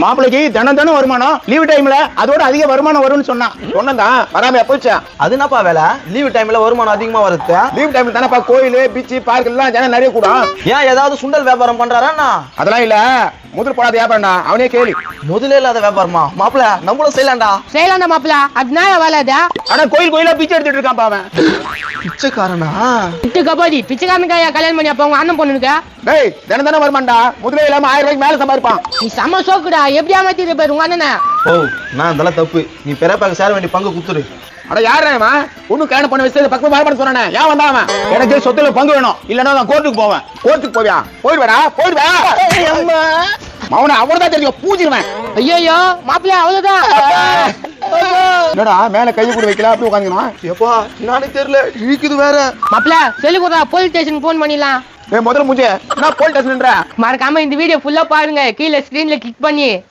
மாப்பிளைக்கு தினம் வருமானம், லீவு டைம்ல அதோட அதிக வருமானம் வரும்னு சொன்னதான் வராம எப்போச்சா? அது என்னப்பா வேலை? லீவு டைம்ல வருமானம் அதிகமா வருது. லீவு டைம்ல தானப்பா கோயில், பீச், பார்க் எல்லாம் ஜனம் நிறைய கூடும். ஏன் ஏதாவது சுண்டல் வியாபாரம் பண்றாரா? அதெல்லாம் இல்ல, முதல் போடாத வியாபாரம்டா. அவனே கேளு. முதலே இல்லாத வியாபாரமா? மாப்பிள நம்மளும் செய்யலாம்டா மாப்பிள. அதனால வேலைதா? ஆனா கோயிலா பிச்சை எடுத்துட்டு இருக்கான் அவன். பிச்சைக்காரனா? பிச்சைக்காரனுக்கா கல்யாணம் பண்ணி அப்ப உங்க அண்ணன் பொண்ணுக்கா? டேய் தினம் வருமானடா. முதலே இல்லாம 1000 ரூபாய்க்கு மேல சம்பாதிப்பான். நீ செம்ம சோக்குடா. எப்படி ஏமாத்திட்டு பாரு உங்க அண்ணனை. ஓ, நான் இதெல்லாம் தப்பு. நீ பெரியப்பாக்கு சேர வேண்டிய பங்கு குத்துரு. அட யாரா அவன்? ஒண்ணு கல்யாணம் பண்ண வச்சு பக்கம் மாற சொன்னானே. ஏன் வந்தா அவன்? எனக்கு சொத்துல பங்கு வேணும், இல்லன்னா நான் கோர்ட்டுக்கு போவேன். கோர்ட்டுக்கு போவியா? போயிடுவேடா, போயிடுவேன். மௌன அவனதான் தெரியும், பூஜிடுவேன். ஐயோ மாப்பிள்ள அவ்வளவுதான். என்னடா மேல கையை கூட வைக்கல, அப்படி உட்காந்துக்கணும். எப்பா நானே தெரியல, இழுக்குது வேற. மாப்பிள்ள சொல்லி கொடுத்தா போலீஸ் ஸ்டேஷன் போன் பண்ணிடலாம். முதல்ல முடிஞ்ச நான் போலீஸ் ஸ்டேஷன் மறக்காம இந்த வீடியோ ஃபுல்லா பாருங்க, கீழே ஸ்கிரீன்ல கிளிக் பண்ணி.